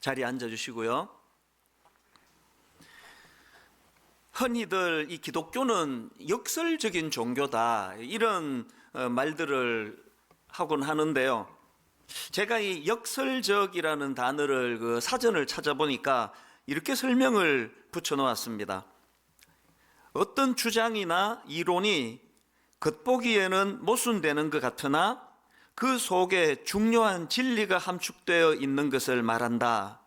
자리에 앉아주시고요. 흔히들 이 기독교는 역설적인 종교다 이런 말들을 하곤 하는데요. 제가 이 역설적이라는 단어를 사전을 찾아보니까 이렇게 설명을 붙여놓았습니다. 어떤 주장이나 이론이 겉보기에는 모순되는 것 같으나 그 속에 중요한 진리가 함축되어 있는 것을 말한다.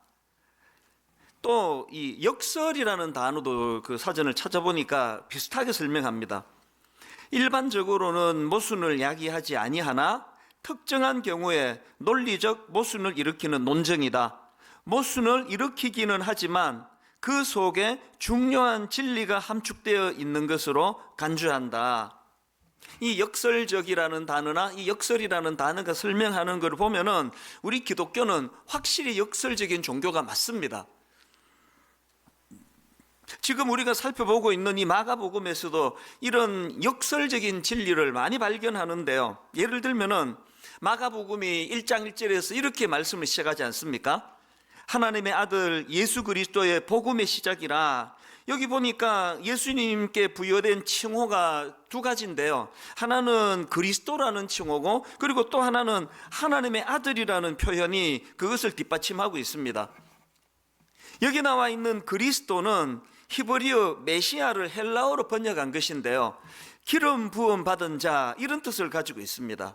또 이 역설이라는 단어도 그 사전을 찾아보니까 비슷하게 설명합니다. 일반적으로는 모순을 야기하지 아니하나 특정한 경우에 논리적 모순을 일으키는 논쟁이다. 모순을 일으키기는 하지만 그 속에 중요한 진리가 함축되어 있는 것으로 간주한다. 이 역설적이라는 단어나 이 역설이라는 단어가 설명하는 걸 보면은 우리 기독교는 확실히 역설적인 종교가 맞습니다. 지금 우리가 살펴보고 있는 이 마가복음에서도 이런 역설적인 진리를 많이 발견하는데요. 예를 들면은 마가복음이 1장 1절에서 이렇게 말씀을 시작하지 않습니까? 하나님의 아들 예수 그리스도의 복음의 시작이라. 여기 보니까 예수님께 부여된 칭호가 두 가지인데요. 하나는 그리스도라는 칭호고 그리고 또 하나는 하나님의 아들이라는 표현이 그것을 뒷받침하고 있습니다. 여기 나와 있는 그리스도는 히브리어 메시아를 헬라어로 번역한 것인데요. 기름 부음 받은 자 이런 뜻을 가지고 있습니다.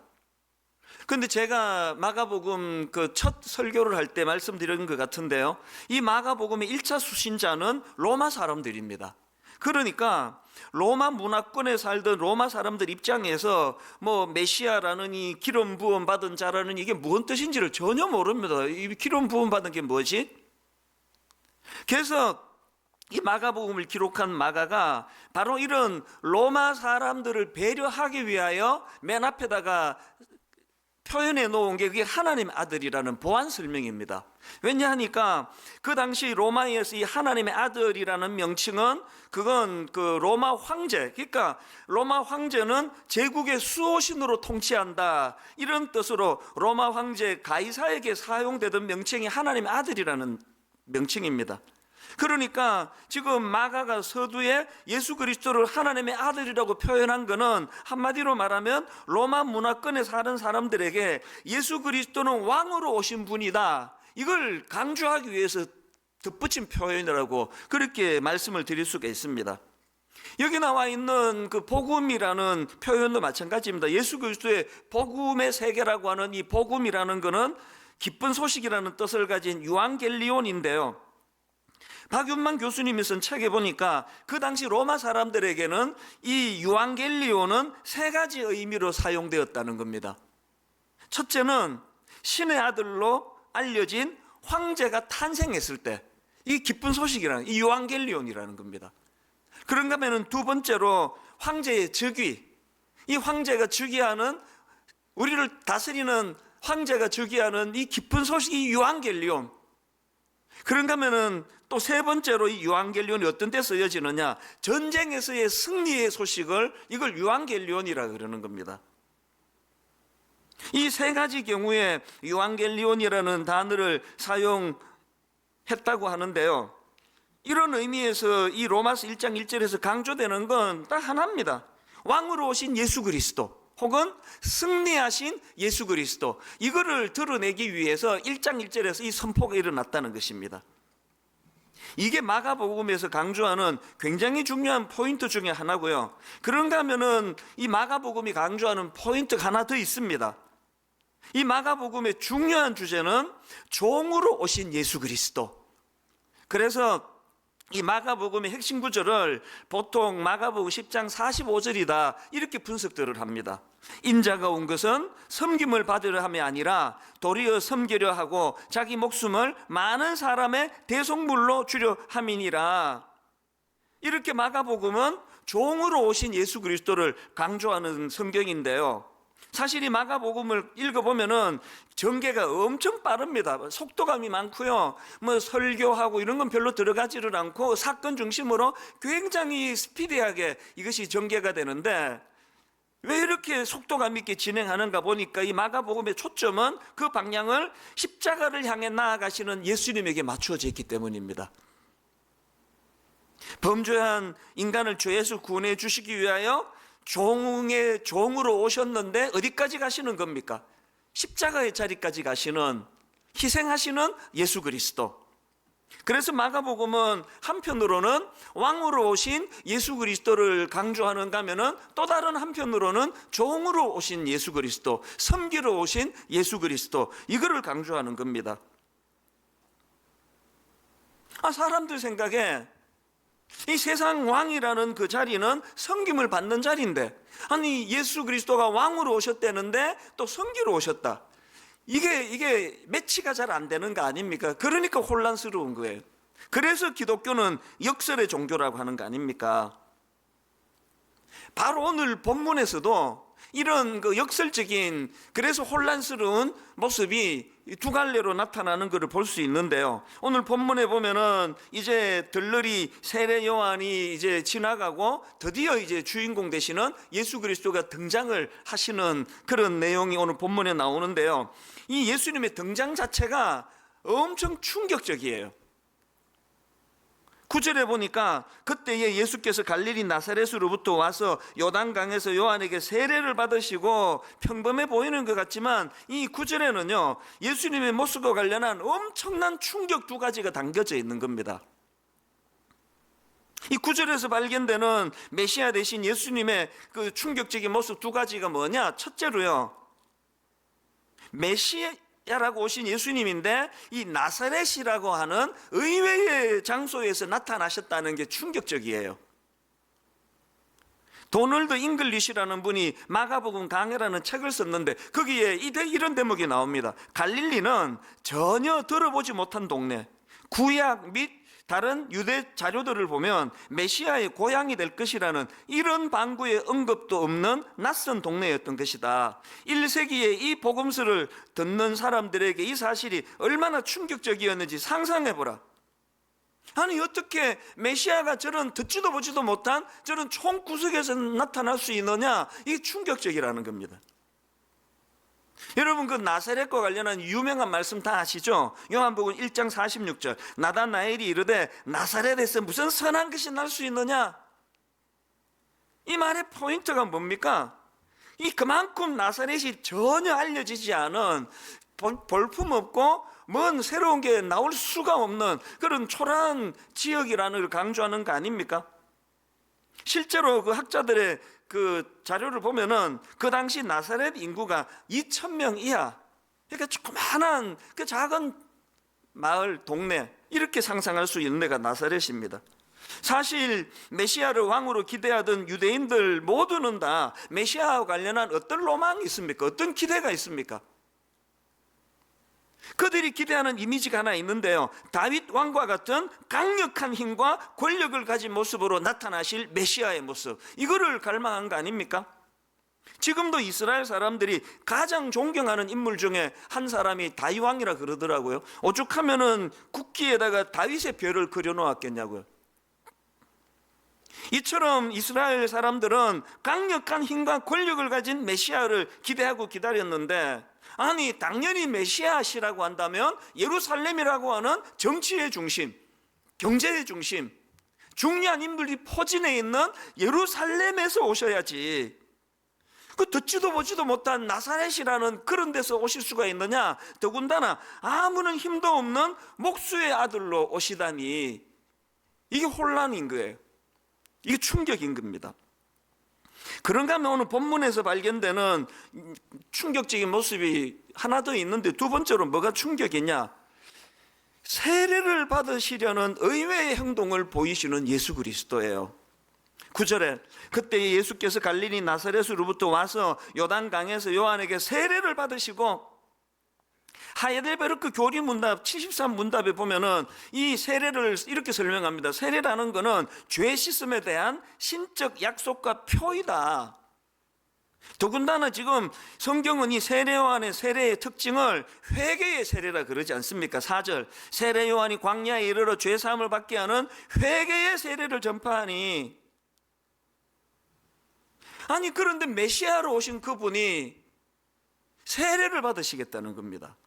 그런데 제가 마가복음 그 첫 설교를 할 때 말씀드린 것 같은데요. 이 마가복음의 1차 수신자는 로마 사람들입니다. 그러니까 로마 문화권에 살던 로마 사람들 입장에서 메시아라는 이 기름 부음 받은 자라는 이게 무슨 뜻인지를 전혀 모릅니다. 이 기름 부음 받은 게 뭐지? 그래서 이 마가복음을 기록한 마가가 바로 이런 로마 사람들을 배려하기 위하여 맨 앞에다가 표현해 놓은 게 그게 하나님의 아들이라는 보완 설명입니다. 왜냐하니까 그 당시 로마에서 이 하나님의 아들이라는 명칭은 그건 그 로마 황제, 그러니까 로마 황제는 제국의 수호신으로 통치한다 이런 뜻으로 로마 황제 가이사에게 사용되던 명칭이 하나님의 아들이라는 명칭입니다. 그러니까 지금 마가가 서두에 예수 그리스도를 하나님의 아들이라고 표현한 것은 한마디로 말하면 로마 문화권에 사는 사람들에게 예수 그리스도는 왕으로 오신 분이다 이걸 강조하기 위해서 덧붙인 표현이라고 그렇게 말씀을 드릴 수가 있습니다. 여기 나와 있는 그 복음이라는 표현도 마찬가지입니다. 예수 그리스도의 복음의 세계라고 하는 이 복음이라는 것은 기쁜 소식이라는 뜻을 가진 유앙겔리온인데요. 박윤만 교수님이 쓴 책에 보니까 그 당시 로마 사람들에게는 이 유앙겔리온은 세 가지 의미로 사용되었다는 겁니다. 첫째는 신의 아들로 알려진 황제가 탄생했을 때 이 기쁜 소식이라는 이 유앙겔리온이라는 겁니다. 그런가 하면 두 번째로 황제의 즉위, 이 황제가 즉위하는 우리를 다스리는 황제가 즉위하는 이 기쁜 소식이 유앙겔리온. 그런가 하면은 또 세 번째로 이 유앙겔리온이 어떤 데 쓰여지느냐, 전쟁에서의 승리의 소식을 이걸 유앙겔리온이라 그러는 겁니다. 이 세 가지 경우에 유앙겔리온이라는 단어를 사용했다고 하는데요. 이런 의미에서 이 로마서 1장 1절에서 강조되는 건 딱 하나입니다. 왕으로 오신 예수 그리스도 혹은 승리하신 예수 그리스도, 이거를 드러내기 위해서 1장 1절에서 이 선포가 일어났다는 것입니다. 이게 마가복음에서 강조하는 굉장히 중요한 포인트 중에 하나고요. 그런가 하면은 이 마가복음이 강조하는 포인트가 하나 더 있습니다. 이 마가복음의 중요한 주제는 종으로 오신 예수 그리스도. 그래서 이 마가복음의 핵심 구절을 보통 마가복음 10장 45절이다 이렇게 분석들을 합니다. 인자가 온 것은 섬김을 받으려 함이 아니라 도리어 섬기려 하고 자기 목숨을 많은 사람의 대속물로 주려 함이니라. 이렇게 마가복음은 종으로 오신 예수 그리스도를 강조하는 성경인데요. 사실 이 마가복음을 읽어보면은 전개가 엄청 빠릅니다. 속도감이 많고요. 설교하고 이런 건 별로 들어가지를 않고 사건 중심으로 굉장히 스피디하게 이것이 전개가 되는데, 왜 이렇게 속도감 있게 진행하는가 보니까 이 마가복음의 초점은 그 방향을 십자가를 향해 나아가시는 예수님에게 맞추어져 있기 때문입니다. 범죄한 인간을 죄에서 구원해 주시기 위하여 종의 종으로 오셨는데 어디까지 가시는 겁니까? 십자가의 자리까지 가시는, 희생하시는 예수 그리스도. 그래서 마가복음은 한편으로는 왕으로 오신 예수 그리스도를 강조하는가 하면은 또 다른 한편으로는 종으로 오신 예수 그리스도, 섬기러 오신 예수 그리스도, 이거를 강조하는 겁니다. 사람들 생각에 이 세상 왕이라는 그 자리는 섬김을 받는 자리인데, 아니 예수 그리스도가 왕으로 오셨다는데 또 섬기러 오셨다. 이게 매치가 잘 안 되는 거 아닙니까? 그러니까 혼란스러운 거예요. 그래서 기독교는 역설의 종교라고 하는 거 아닙니까? 바로 오늘 본문에서도 이런 그 역설적인, 그래서 혼란스러운 모습이 두 갈래로 나타나는 것을 볼 수 있는데요. 오늘 본문에 보면은 이제 들러리 세례 요한이 이제 지나가고 드디어 이제 주인공 되시는 예수 그리스도가 등장을 하시는 그런 내용이 오늘 본문에 나오는데요. 이 예수님의 등장 자체가 엄청 충격적이에요. 9절에 보니까 그때에 예수께서 갈릴리 나사렛으로부터 와서 요단강에서 요한에게 세례를 받으시고, 평범해 보이는 것 같지만 이 9절에는요 예수님의 모습과 관련한 엄청난 충격 두 가지가 담겨져 있는 겁니다. 이 9절에서 발견되는 메시아 대신 예수님의 그 충격적인 모습 두 가지가 뭐냐? 첫째로요, 메시아라고 오신 예수님인데 이 나사렛이라고 하는 의외의 장소에서 나타나셨다는 게 충격적이에요. 도널드 잉글리시라는 분이 마가복음 강해라는 책을 썼는데 거기에 이런 대목이 나옵니다. 갈릴리는 전혀 들어보지 못한 동네, 구약 및 다른 유대 자료들을 보면 메시아의 고향이 될 것이라는 이런 방구의 언급도 없는 낯선 동네였던 것이다. 1세기에 이 복음서를 듣는 사람들에게 이 사실이 얼마나 충격적이었는지 상상해보라. 아니 어떻게 메시아가 저런 듣지도 보지도 못한 저런 총구석에서 나타날 수 있느냐? 이게 충격적이라는 겁니다. 여러분 그 나사렛과 관련한 유명한 말씀 다 아시죠? 요한복음 1장 46절, 나다나엘이 이르되 나사렛에서 무슨 선한 것이 날 수 있느냐? 이 말의 포인트가 뭡니까? 이 그만큼 나사렛이 전혀 알려지지 않은, 볼품없고 뭔 새로운 게 나올 수가 없는 그런 초라한 지역이라는 걸 강조하는 거 아닙니까? 실제로 그 학자들의 그 자료를 보면은 그 당시 나사렛 인구가 2,000명 이하, 그러니까 조그만한 그 작은 마을, 동네, 이렇게 상상할 수 있는 데가 나사렛입니다. 사실 메시아를 왕으로 기대하던 유대인들 모두는 다 메시아와 관련한 어떤 로망이 있습니까? 어떤 기대가 있습니까? 그들이 기대하는 이미지가 하나 있는데요, 다윗 왕과 같은 강력한 힘과 권력을 가진 모습으로 나타나실 메시아의 모습, 이거를 갈망한 거 아닙니까? 지금도 이스라엘 사람들이 가장 존경하는 인물 중에 한 사람이 다윗 왕이라 그러더라고요. 오죽하면은 국기에다가 다윗의 별을 그려놓았겠냐고요. 이처럼 이스라엘 사람들은 강력한 힘과 권력을 가진 메시아를 기대하고 기다렸는데, 아니 당연히 메시아시라고 한다면 예루살렘이라고 하는 정치의 중심, 경제의 중심, 중요한 인물이 포진해 있는 예루살렘에서 오셔야지, 그 듣지도 보지도 못한 나사렛이라는 그런 데서 오실 수가 있느냐? 더군다나 아무런 힘도 없는 목수의 아들로 오시다니, 이게 혼란인 거예요. 이게 충격인 겁니다. 그런가 하면 오늘 본문에서 발견되는 충격적인 모습이 하나 더 있는데, 두 번째로 뭐가 충격이냐? 세례를 받으시려는 의외의 행동을 보이시는 예수 그리스도예요. 9절에 그때 예수께서 갈릴리 나사렛으로부터 와서 요단강에서 요한에게 세례를 받으시고, 하이델베르크 교리 문답 73문답에 보면은 이 세례를 이렇게 설명합니다. 세례라는 것은 죄 씻음에 대한 신적 약속과 표이다. 더군다나 지금 성경은 이 세례 요한의 세례의 특징을 회개의 세례라 그러지 않습니까? 4절, 세례 요한이 광야에 이르러 죄 사함을 받게 하는 회개의 세례를 전파하니, 아니 그런데 메시아로 오신 그분이 세례를 받으시겠다는 겁니다.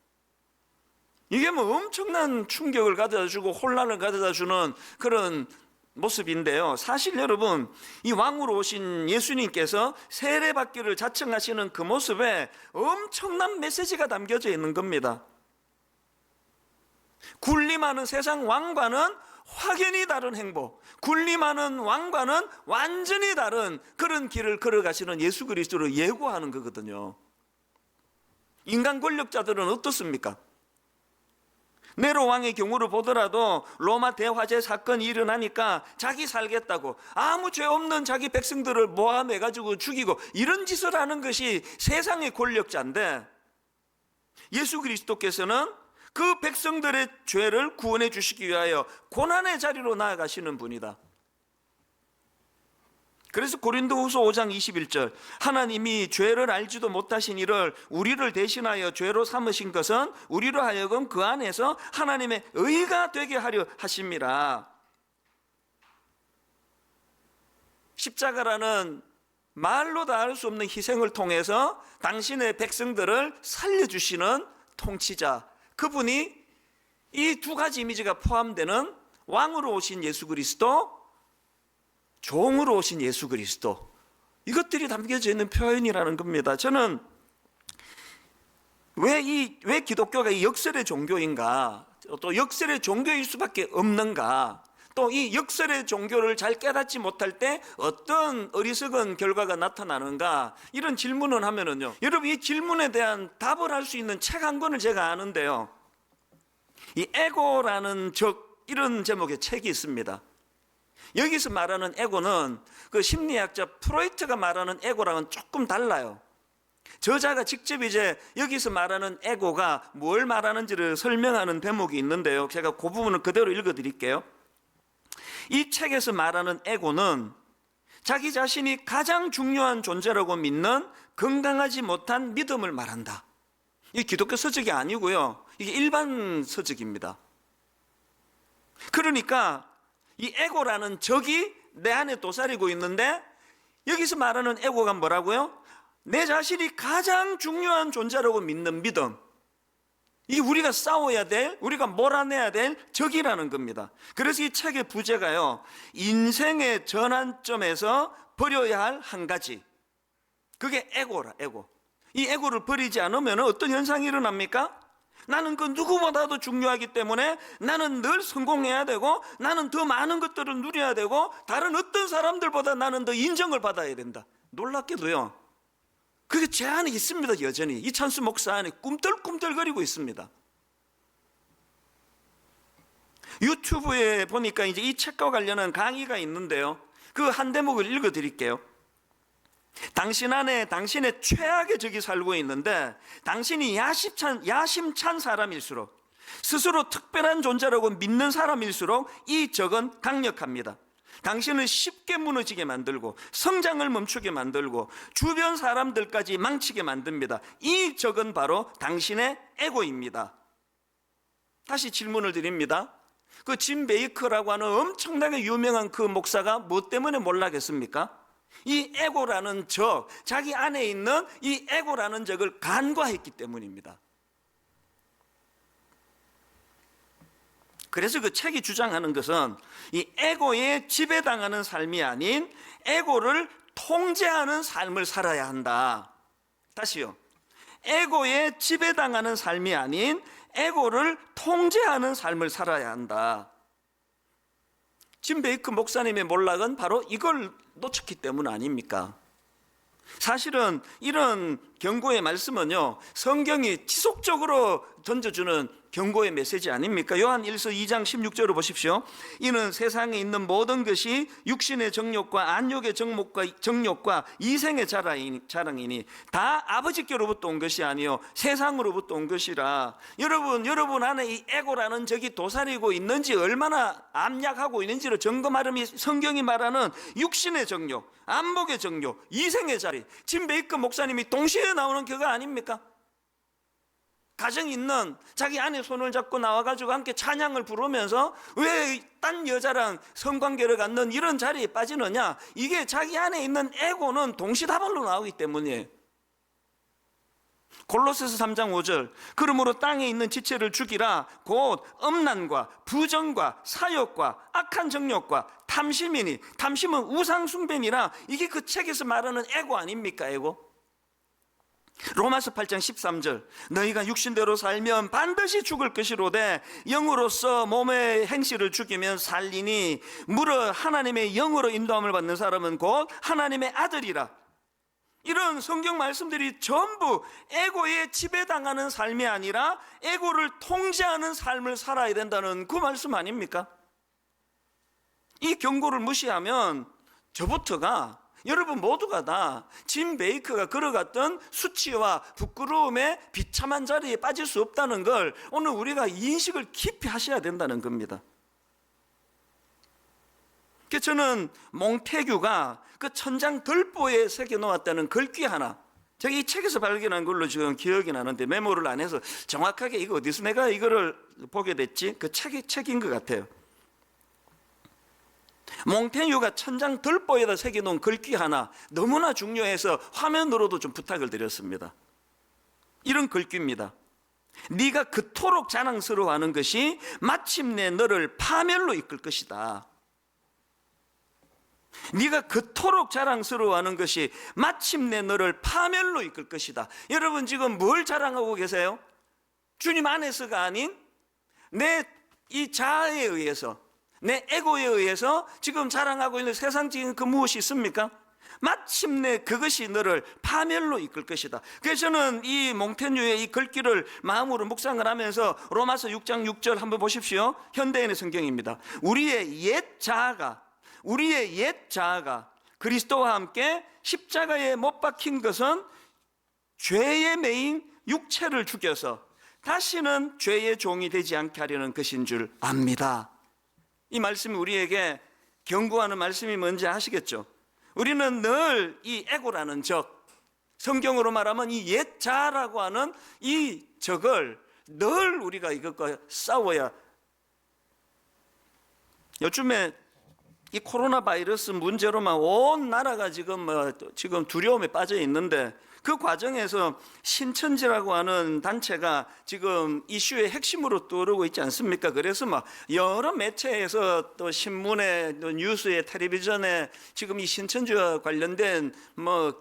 이게 뭐 엄청난 충격을 가져다 주고 혼란을 가져다 주는 그런 모습인데요. 사실 여러분, 이 왕으로 오신 예수님께서 세례받기를 자청하시는 그 모습에 엄청난 메시지가 담겨져 있는 겁니다. 군림하는 세상 왕과는 확연히 다른 행보, 군림하는 왕과는 완전히 다른 그런 길을 걸어가시는 예수 그리스도를 예고하는 거거든요. 인간 권력자들은 어떻습니까? 네로 왕의 경우를 보더라도 로마 대화재 사건이 일어나니까 자기 살겠다고 아무 죄 없는 자기 백성들을 모아내가지고 죽이고 이런 짓을 하는 것이 세상의 권력자인데, 예수 그리스도께서는 그 백성들의 죄를 구원해 주시기 위하여 고난의 자리로 나아가시는 분이다. 그래서 고린도후서 5장 21절, 하나님이 죄를 알지도 못하신 이를 우리를 대신하여 죄로 삼으신 것은 우리로 하여금 그 안에서 하나님의 의가 되게 하려 하심이라. 십자가라는 말로 다 할 수 없는 희생을 통해서 당신의 백성들을 살려주시는 통치자, 그분이 이 두 가지 이미지가 포함되는 왕으로 오신 예수 그리스도, 종으로 오신 예수 그리스도, 이것들이 담겨져 있는 표현이라는 겁니다. 저는 왜 기독교가 이 역설의 종교인가, 또 역설의 종교일 수밖에 없는가, 또 이 역설의 종교를 잘 깨닫지 못할 때 어떤 어리석은 결과가 나타나는가, 이런 질문을 하면은요, 여러분 이 질문에 대한 답을 할 수 있는 책 한 권을 제가 아는데요, 이 에고라는 적, 이런 제목의 책이 있습니다. 여기서 말하는 에고는 그 심리학자 프로이트가 말하는 에고랑은 조금 달라요. 저자가 직접 이제 여기서 말하는 에고가 뭘 말하는지를 설명하는 대목이 있는데요, 제가 그 부분을 그대로 읽어드릴게요. 이 책에서 말하는 에고는 자기 자신이 가장 중요한 존재라고 믿는 건강하지 못한 믿음을 말한다. 이 기독교 서적이 아니고요, 이게 일반 서적입니다. 그러니까 이 에고라는 적이 내 안에 도사리고 있는데, 여기서 말하는 에고가 뭐라고요? 내 자신이 가장 중요한 존재라고 믿는 믿음, 이게 우리가 싸워야 될, 우리가 몰아내야 될 적이라는 겁니다. 그래서 이 책의 부제가요, 인생의 전환점에서 버려야 할 한 가지, 그게 에고라, 에고. 이 에고를 버리지 않으면 어떤 현상이 일어납니까? 나는 그 누구보다도 중요하기 때문에 나는 늘 성공해야 되고, 나는 더 많은 것들을 누려야 되고, 다른 어떤 사람들보다 나는 더 인정을 받아야 된다. 놀랍게도요, 그게 제 안에 있습니다. 여전히 이찬수 목사 안에 꿈틀꿈틀거리고 있습니다. 유튜브에 보니까 이제 이 책과 관련한 강의가 있는데요, 그 한 대목을 읽어드릴게요. 당신 안에 당신의 최악의 적이 살고 있는데, 당신이 야심찬 사람일수록, 스스로 특별한 존재라고 믿는 사람일수록 이 적은 강력합니다. 당신을 쉽게 무너지게 만들고, 성장을 멈추게 만들고, 주변 사람들까지 망치게 만듭니다. 이 적은 바로 당신의 에고입니다. 다시 질문을 드립니다. 그 짐 베이커라고 하는 엄청나게 유명한 그 목사가 뭐 때문에 몰락했습니까? 이 에고라는 적, 자기 안에 있는 이 에고라는 적을 간과했기 때문입니다. 그래서 그 책이 주장하는 것은 이 에고에 지배당하는 삶이 아닌 에고를 통제하는 삶을 살아야 한다. 다시요, 에고에 지배당하는 삶이 아닌 에고를 통제하는 삶을 살아야 한다. 짐 베이커 목사님의 몰락은 바로 이걸 놓쳤기 때문 아닙니까? 사실은 이런 경고의 말씀은요, 성경이 지속적으로 던져주는 경고의 메시지 아닙니까? 요한 1서 2장 16절을 보십시오. 이는 세상에 있는 모든 것이 육신의 정욕과 안욕의 정욕과 이생의 자랑이니 다 아버지께로부터 온 것이 아니요 세상으로부터 온 것이라. 여러분 안에 이 에고라는 적이 도사리고 있는지, 얼마나 암약하고 있는지를 점검하려면 성경이 말하는 육신의 정욕, 안목의 정욕, 이생의 자리, 짐 베이커 목사님이 동시에 나오는 교가 아닙니까? 가정 있는 자기 아내 손을 잡고 나와가지고 함께 찬양을 부르면서 왜 딴 여자랑 성관계를 갖는 이런 자리에 빠지느냐? 이게 자기 안에 있는 에고는 동시다발로 나오기 때문이에요. 골로새서 3장 5절, 그러므로 땅에 있는 지체를 죽이라. 곧 음란과 부정과 사욕과 악한 정욕과 탐심이니, 탐심은 우상 숭배니라. 이게 그 책에서 말하는 에고 아닙니까? 에고. 로마서 8장 13절, 너희가 육신대로 살면 반드시 죽을 것이로되 영으로서 몸의 행실을 죽이면 살리니 무릇 하나님의 영으로 인도함을 받는 사람은 곧 하나님의 아들이라. 이런 성경 말씀들이 전부 에고에 지배당하는 삶이 아니라 에고를 통제하는 삶을 살아야 된다는 그 말씀 아닙니까? 이 경고를 무시하면 저부터가, 여러분 모두가 다 짐 베이커가 걸어갔던 수치와 부끄러움의 비참한 자리에 빠질 수 없다는 걸 오늘 우리가 인식을 깊이 하셔야 된다는 겁니다. 그래서 저는 몽테규가 그 천장 덜보에 새겨놓았다는 글귀 하나, 제가 이 책에서 발견한 걸로 지금 기억이 나는데 메모를 안 해서 정확하게 이거 어디서 내가 이거를 보게 됐지? 그 책인 것 같아요. 몽테뉴가 천장 덜보에다 새겨놓은 글귀 하나 너무나 중요해서 화면으로도 좀 부탁을 드렸습니다. 이런 글귀입니다. 네가 그토록 자랑스러워하는 것이 마침내 너를 파멸로 이끌 것이다. 네가 그토록 자랑스러워하는 것이 마침내 너를 파멸로 이끌 것이다. 여러분 지금 뭘 자랑하고 계세요? 주님 안에서가 아닌 내 이 자아에 의해서, 내 에고에 의해서 지금 자랑하고 있는 세상적인 그 무엇이 있습니까? 마침내 그것이 너를 파멸로 이끌 것이다. 그래서 저는 이 몽테뉴의 이 글귀를 마음으로 묵상을 하면서 로마서 6장 6절 한번 보십시오. 현대인의 성경입니다. 우리의 옛 자아가 그리스도와 함께 십자가에 못 박힌 것은 죄의 매인 육체를 죽여서 다시는 죄의 종이 되지 않게 하려는 것인 줄 압니다. 이 말씀이 우리에게 경고하는 말씀이 뭔지 아시겠죠? 우리는 늘 이 에고라는 적, 성경으로 말하면 이 옛 자라고 하는 이 적을 늘 우리가 이것과 싸워야. 요즘에 이 코로나 바이러스 문제로만 온 나라가 지금 두려움에 빠져 있는데, 그 과정에서 신천지라고 하는 단체가 지금 이슈의 핵심으로 떠오르고 있지 않습니까? 그래서 막 여러 매체에서 또 신문에 또 뉴스에 텔레비전에 지금 이 신천지와 관련된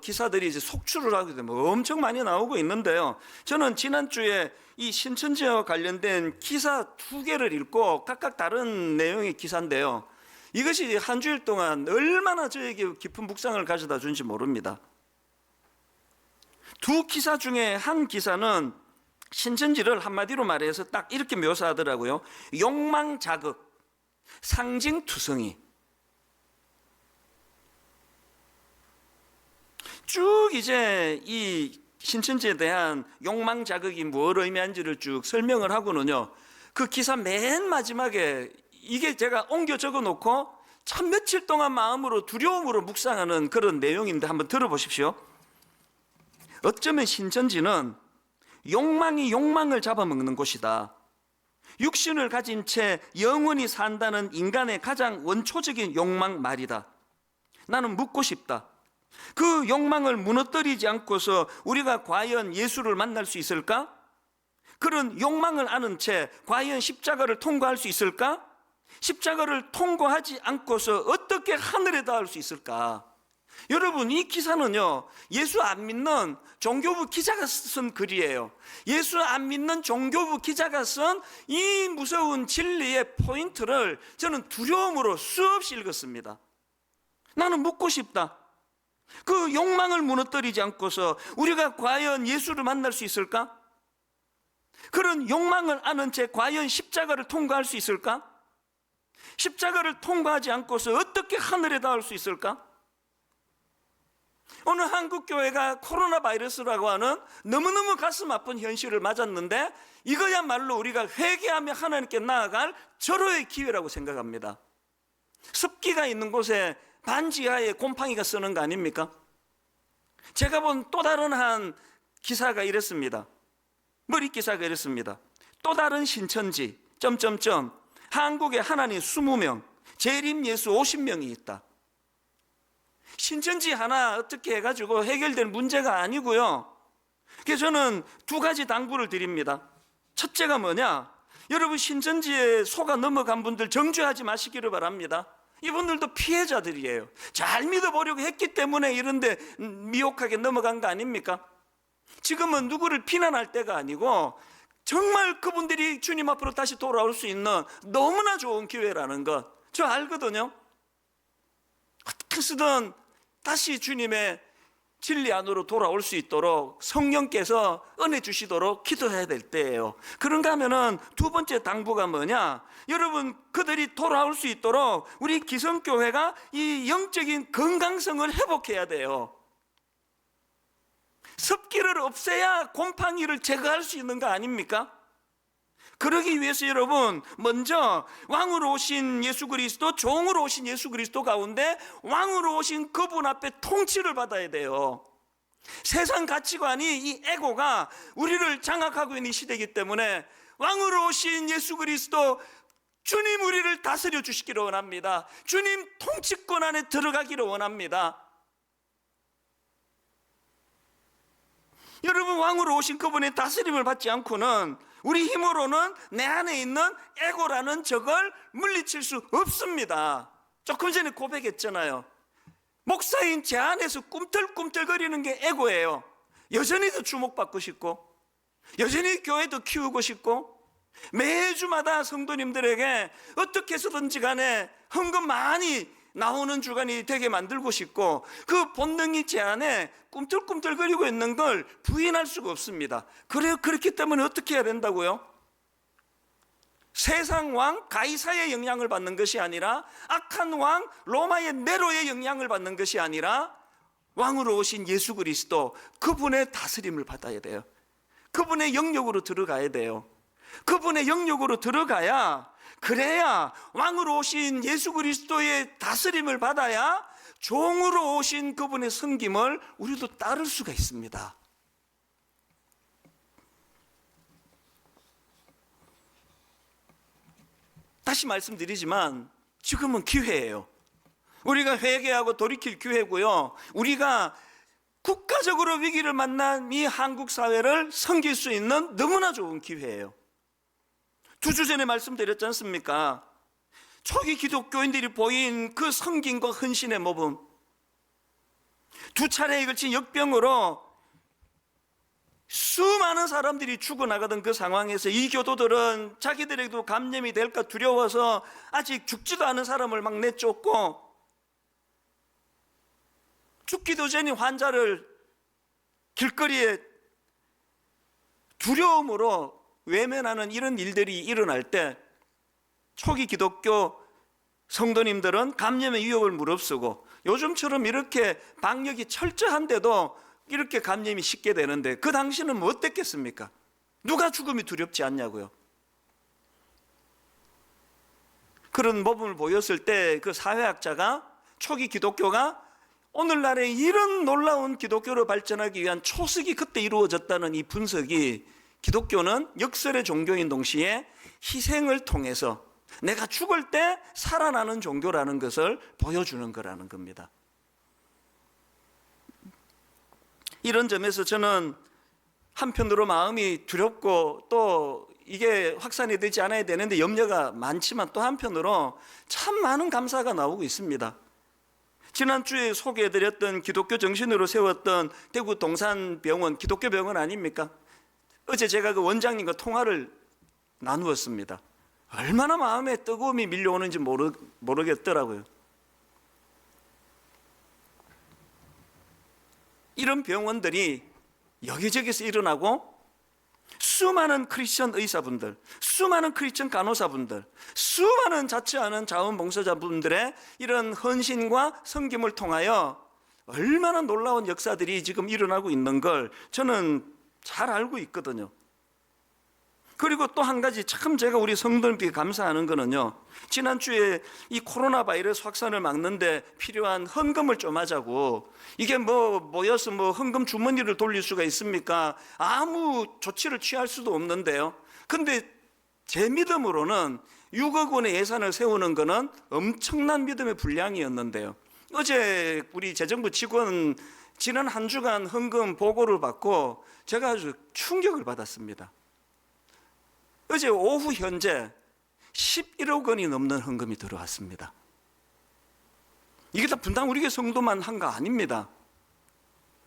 기사들이 이제 속출을 하게 되면 엄청 많이 나오고 있는데요. 저는 지난주에 이 신천지와 관련된 기사 2개를 읽고 각각 다른 내용의 기사인데요. 이것이 한 주일 동안 얼마나 저에게 깊은 묵상을 가져다 준지 모릅니다. 두 기사 중에 한 기사는 신천지를 한마디로 말해서 딱 이렇게 묘사하더라고요. 욕망 자극, 상징투성이. 쭉 이제 이 신천지에 대한 욕망 자극이 뭘 의미하는지를 쭉 설명을 하고는요, 그 기사 맨 마지막에 이게 제가 옮겨 적어 놓고 참 며칠 동안 마음으로 두려움으로 묵상하는 그런 내용인데 한번 들어보십시오. 어쩌면 신천지는 욕망이 욕망을 잡아먹는 곳이다. 육신을 가진 채 영원히 산다는 인간의 가장 원초적인 욕망 말이다. 나는 묻고 싶다. 그 욕망을 무너뜨리지 않고서 우리가 과연 예수를 만날 수 있을까? 그런 욕망을 아는 채 과연 십자가를 통과할 수 있을까? 십자가를 통과하지 않고서 어떻게 하늘에 닿을 수 있을까? 여러분, 이 기사는요, 예수 안 믿는 종교부 기자가 쓴 글이에요. 예수 안 믿는 종교부 기자가 쓴 이 무서운 진리의 포인트를 저는 두려움으로 수없이 읽었습니다. 나는 묻고 싶다. 그 욕망을 무너뜨리지 않고서 우리가 과연 예수를 만날 수 있을까? 그런 욕망을 아는 채 과연 십자가를 통과할 수 있을까? 십자가를 통과하지 않고서 어떻게 하늘에 닿을 수 있을까? 오늘 한국교회가 코로나 바이러스라고 하는 너무너무 가슴 아픈 현실을 맞았는데, 이거야말로 우리가 회개하며 하나님께 나아갈 절호의 기회라고 생각합니다. 습기가 있는 곳에 반지하에 곰팡이가 쓰는 거 아닙니까? 제가 본 또 다른 한 기사가 이랬습니다. 머리 기사가 이렇습니다. 또 다른 신천지 점점점 한국에 하나님 20명, 재림 예수 50명이 있다. 신천지 하나 어떻게 해가지고 해결될 문제가 아니고요. 그래서 저는 두 가지 당부를 드립니다. 첫째가 뭐냐? 여러분, 신천지에 속아 넘어간 분들 정죄하지 마시기를 바랍니다. 이분들도 피해자들이에요. 잘 믿어보려고 했기 때문에 이런데 미혹하게 넘어간 거 아닙니까? 지금은 누구를 비난할 때가 아니고 정말 그분들이 주님 앞으로 다시 돌아올 수 있는 너무나 좋은 기회라는 것 저 알거든요. 어떻게 쓰든 다시 주님의 진리 안으로 돌아올 수 있도록 성령께서 은혜 주시도록 기도해야 될 때예요. 그런가 하면은 두 번째 당부가 뭐냐? 여러분, 그들이 돌아올 수 있도록 우리 기성교회가 이 영적인 건강성을 회복해야 돼요. 습기를 없애야 곰팡이를 제거할 수 있는 거 아닙니까? 그러기 위해서 여러분, 먼저 왕으로 오신 예수 그리스도, 종으로 오신 예수 그리스도 가운데 왕으로 오신 그분 앞에 통치를 받아야 돼요. 세상 가치관이, 이 에고가 우리를 장악하고 있는 시대이기 때문에 왕으로 오신 예수 그리스도, 주님 우리를 다스려 주시기를 원합니다. 주님 통치권 안에 들어가기를 원합니다. 여러분, 왕으로 오신 그분의 다스림을 받지 않고는 우리 힘으로는 내 안에 있는 에고라는 적을 물리칠 수 없습니다. 조금 전에 고백했잖아요. 목사인 제 안에서 꿈틀꿈틀거리는 게 에고예요. 여전히 더 주목받고 싶고, 여전히 교회도 키우고 싶고, 매주마다 성도님들에게 어떻게 해서든지 간에 헌금 많이 나오는 주간이 되게 만들고 싶고, 그 본능이 제 안에 꿈틀꿈틀거리고 있는 걸 부인할 수가 없습니다. 그렇기 때문에 어떻게 해야 된다고요? 세상 왕 가이사의 영향을 받는 것이 아니라, 악한 왕 로마의 네로의 영향을 받는 것이 아니라, 왕으로 오신 예수 그리스도, 그분의 다스림을 받아야 돼요. 그분의 영역으로 들어가야 돼요. 그분의 영역으로 들어가야, 그래야 왕으로 오신 예수 그리스도의 다스림을 받아야 종으로 오신 그분의 섬김을 우리도 따를 수가 있습니다. 다시 말씀드리지만 지금은 기회예요. 우리가 회개하고 돌이킬 기회고요. 우리가 국가적으로 위기를 만난 이 한국 사회를 섬길 수 있는 너무나 좋은 기회예요. 2주 전에 말씀드렸지 않습니까? 초기 기독교인들이 보인 그 섬김과 헌신의 모범, 2차례에 걸친 역병으로 수많은 사람들이 죽어나가던 그 상황에서 이 교도들은 자기들에게도 감염이 될까 두려워서 아직 죽지도 않은 사람을 막 내쫓고, 죽기도 전에 환자를 길거리에 두려움으로 외면하는 이런 일들이 일어날 때, 초기 기독교 성도님들은 감염의 위협을 무릅쓰고, 요즘처럼 이렇게 방역이 철저한데도 이렇게 감염이 쉽게 되는데, 그 당시는 뭐 어땠겠습니까? 누가 죽음이 두렵지 않냐고요. 그런 모범을 보였을 때 그 사회학자가, 초기 기독교가 오늘날에 이런 놀라운 기독교로 발전하기 위한 초석이 그때 이루어졌다는 이 분석이, 기독교는 역설의 종교인 동시에 희생을 통해서 내가 죽을 때 살아나는 종교라는 것을 보여주는 거라는 겁니다. 이런 점에서 저는 한편으로 마음이 두렵고, 또 이게 확산이 되지 않아야 되는데 염려가 많지만, 또 한편으로 참 많은 감사가 나오고 있습니다. 지난주에 소개해드렸던 기독교 정신으로 세웠던 대구 동산병원, 기독교 병원 아닙니까? 어제 제가 그 원장님과 통화를 나누었습니다. 얼마나 마음에 뜨거움이 밀려오는지 모르겠더라고요. 이런 병원들이 여기저기서 일어나고, 수많은 크리스천 의사분들, 수많은 크리스천 간호사분들, 수많은 자치 않은 자원봉사자분들의 이런 헌신과 섬김을 통하여 얼마나 놀라운 역사들이 지금 일어나고 있는 걸 저는 잘 알고 있거든요. 그리고 또 한 가지 참 제가 우리 성도님께 감사하는 거는요, 지난주에 이 코로나 바이러스 확산을 막는데 필요한 헌금을 좀 하자고, 이게 모여서 헌금 주머니를 돌릴 수가 있습니까? 아무 조치를 취할 수도 없는데요. 근데 제 믿음으로는 6억 원의 예산을 세우는 거는 엄청난 믿음의 분량이었는데요. 어제 우리 재정부 직원 지난 한 주간 헌금 보고를 받고 제가 아주 충격을 받았습니다. 어제 오후 현재 11억 원이 넘는 헌금이 들어왔습니다. 이게 다 분당 우리 교회 성도만 한 거 아닙니다.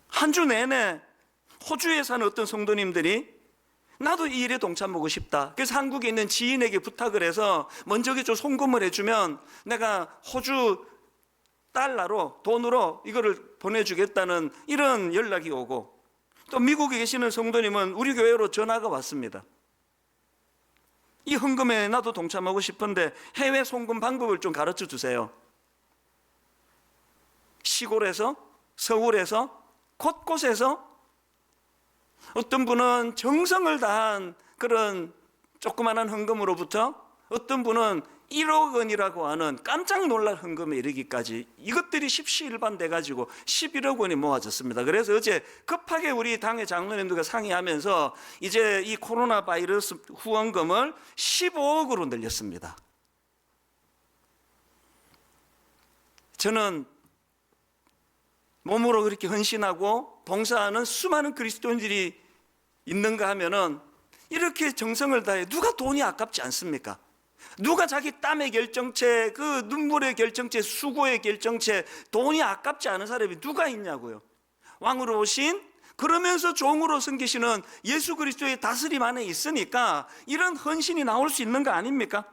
한 주 내내 호주에 사는 어떤 성도님들이 나도 이 일에 동참하고 싶다. 그래서 한국에 있는 지인에게 부탁을 해서 먼저 좀 송금을 해주면 내가 호주 달러로, 돈으로 이거를 보내주겠다는 이런 연락이 오고, 또 미국에 계시는 성도님은 우리 교회로 전화가 왔습니다. 이 헌금에 나도 동참하고 싶은데 해외 송금 방법을 좀 가르쳐 주세요. 시골에서, 서울에서, 곳곳에서 어떤 분은 정성을 다한 그런 조그마한 헌금으로부터 어떤 분은 1억 원이라고 하는 깜짝 놀랄 헌금에 이르기까지 이것들이 십시일반 돼가지고 11억 원이 모아졌습니다. 그래서 어제 급하게 우리 당의 장로님들과 상의하면서 이제 이 코로나 바이러스 후원금을 15억으로 늘렸습니다. 저는 몸으로 그렇게 헌신하고 봉사하는 수많은 그리스도인들이 있는가 하면은 이렇게 정성을 다해 누가 돈이 아깝지 않습니까? 누가 자기 땀의 결정체, 그 눈물의 결정체, 수고의 결정체, 돈이 아깝지 않은 사람이 누가 있냐고요. 왕으로 오신, 그러면서 종으로 섬기시는 예수 그리스도의 다스림 안에 있으니까 이런 헌신이 나올 수 있는 거 아닙니까?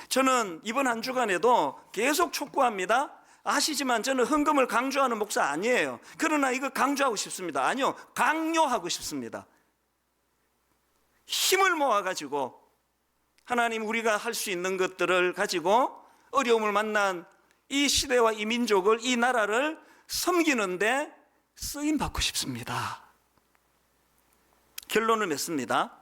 저는 이번 한 주간에도 계속 촉구합니다. 아시지만 저는 헌금을 강조하는 목사 아니에요. 그러나 이거 강조하고 싶습니다. 아니요, 강요하고 싶습니다. 힘을 모아가지고 하나님 우리가 할 수 있는 것들을 가지고 어려움을 만난 이 시대와 이 민족을, 이 나라를 섬기는데 쓰임받고 싶습니다. 결론을 맺습니다.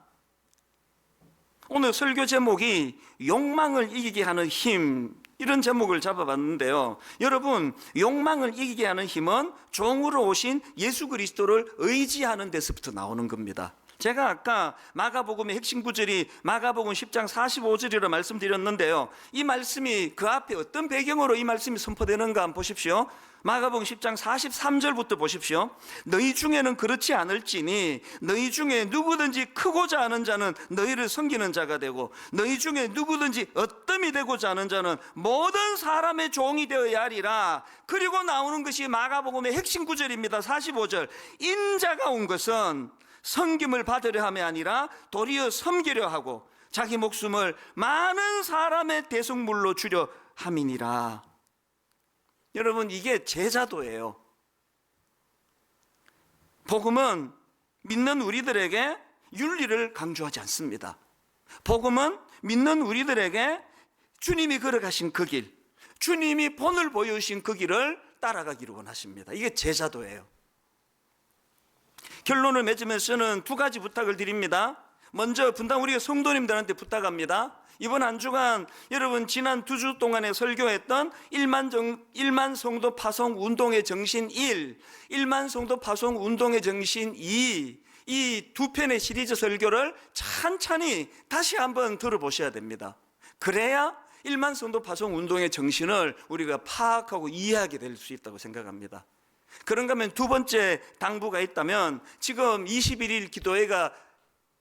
오늘 설교 제목이 욕망을 이기게 하는 힘, 이런 제목을 잡아봤는데요. 여러분, 욕망을 이기게 하는 힘은 종으로 오신 예수 그리스도를 의지하는 데서부터 나오는 겁니다. 제가 아까 마가복음의 핵심 구절이 마가복음 10장 45절이라고 말씀드렸는데요. 이 말씀이 그 앞에 어떤 배경으로 이 말씀이 선포되는가 한번 보십시오. 마가복음 10장 43절부터 보십시오. 너희 중에는 그렇지 않을지니 너희 중에 누구든지 크고자 하는 자는 너희를 섬기는 자가 되고 너희 중에 누구든지 어뜸이 되고자 하는 자는 모든 사람의 종이 되어야 하리라. 그리고 나오는 것이 마가복음의 핵심 구절입니다. 45절. 인자가 온 것은 섬김을 받으려 함이 아니라 도리어 섬기려 하고 자기 목숨을 많은 사람의 대속물로 주려 함이니라. 여러분, 이게 제자도예요. 복음은 믿는 우리들에게 윤리를 강조하지 않습니다. 복음은 믿는 우리들에게 주님이 걸어가신 그 길, 주님이 본을 보여주신 그 길을 따라가기를 원하십니다. 이게 제자도예요. 결론을 맺으면서 저는 두 가지 부탁을 드립니다. 먼저 분당 우리 성도님들한테 부탁합니다. 이번 한 주간 여러분 지난 2주 동안에 설교했던 1만 성도 파송 운동의 정신 1, 1만 성도 파송 운동의 정신 2, 이 두 편의 시리즈 설교를 찬찬히 다시 한번 들어보셔야 됩니다. 그래야 1만 성도 파송 운동의 정신을 우리가 파악하고 이해하게 될 수 있다고 생각합니다. 그런가 하면 두 번째 당부가 있다면 지금 21일 기도회가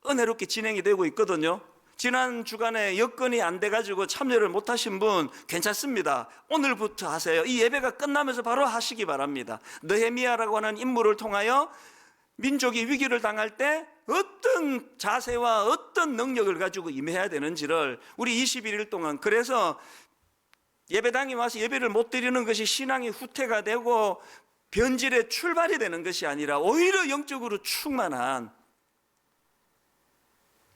은혜롭게 진행이 되고 있거든요. 지난 주간에 여건이 안 돼가지고 참여를 못하신 분 괜찮습니다. 오늘부터 하세요. 이 예배가 끝나면서 바로 하시기 바랍니다. 느헤미야라고 하는 인물을 통하여 민족이 위기를 당할 때 어떤 자세와 어떤 능력을 가지고 임해야 되는지를 우리 21일 동안, 그래서 예배당에 와서 예배를 못 드리는 것이 신앙의 후퇴가 되고 변질의 출발이 되는 것이 아니라 오히려 영적으로 충만한,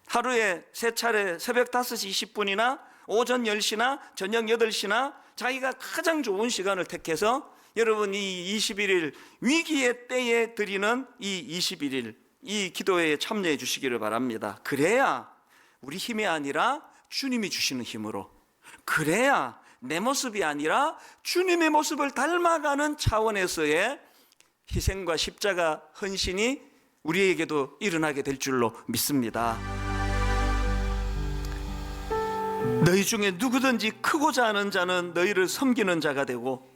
하루에 3차례 새벽 5시 20분이나 오전 10시나 저녁 8시나 자기가 가장 좋은 시간을 택해서 여러분 이 21일 위기의 때에 드리는 이 21일 이 기도에 참여해 주시기를 바랍니다. 그래야 우리 힘이 아니라 주님이 주시는 힘으로, 그래야 내 모습이 아니라 주님의 모습을 닮아가는 차원에서의 희생과 십자가 헌신이 우리에게도 일어나게 될 줄로 믿습니다. 너희 중에 누구든지 크고자 하는 자는 너희를 섬기는 자가 되고,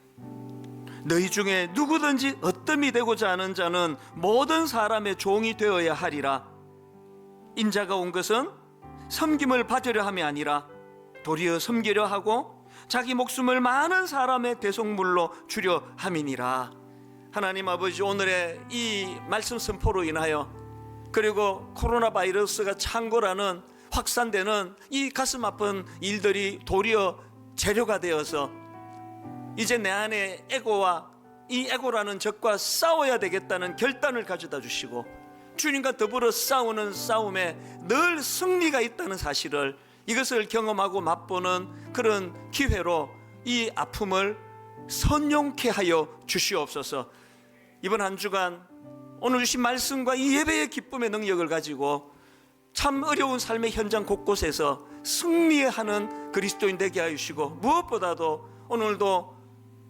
너희 중에 누구든지 어뜸이 되고자 하는 자는 모든 사람의 종이 되어야 하리라. 인자가 온 것은 섬김을 받으려 함이 아니라 도리어 섬기려 하고 자기 목숨을 많은 사람의 대속물로 주려 함이니라. 하나님 아버지, 오늘의 이 말씀 선포로 인하여, 그리고 코로나 바이러스가 창궐하는, 확산되는 이 가슴 아픈 일들이 도리어 재료가 되어서 이제 내 안에 에고와 이 에고라는 적과 싸워야 되겠다는 결단을 가져다 주시고, 주님과 더불어 싸우는 싸움에 늘 승리가 있다는 사실을, 이것을 경험하고 맛보는 그런 기회로 이 아픔을 선용케 하여 주시옵소서. 이번 한 주간 오늘 주신 말씀과 이 예배의 기쁨의 능력을 가지고 참 어려운 삶의 현장 곳곳에서 승리하는 그리스도인 되게 하여 주시고, 무엇보다도 오늘도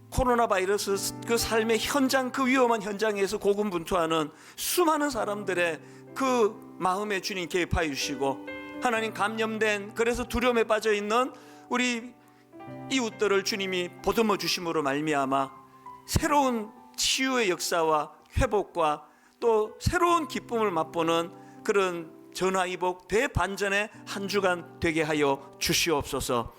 코로나 바이러스 그 삶의 현장, 그 위험한 현장에서 고군분투하는 수많은 사람들의 그 마음에 주님 개입하여 주시고, 하나님 감염된, 그래서 두려움에 빠져 있는 우리 이웃들을 주님이 보듬어 주심으로 말미암아 새로운 치유의 역사와 회복과 또 새로운 기쁨을 맛보는 그런 전화위복 대반전의 한 주간 되게 하여 주시옵소서.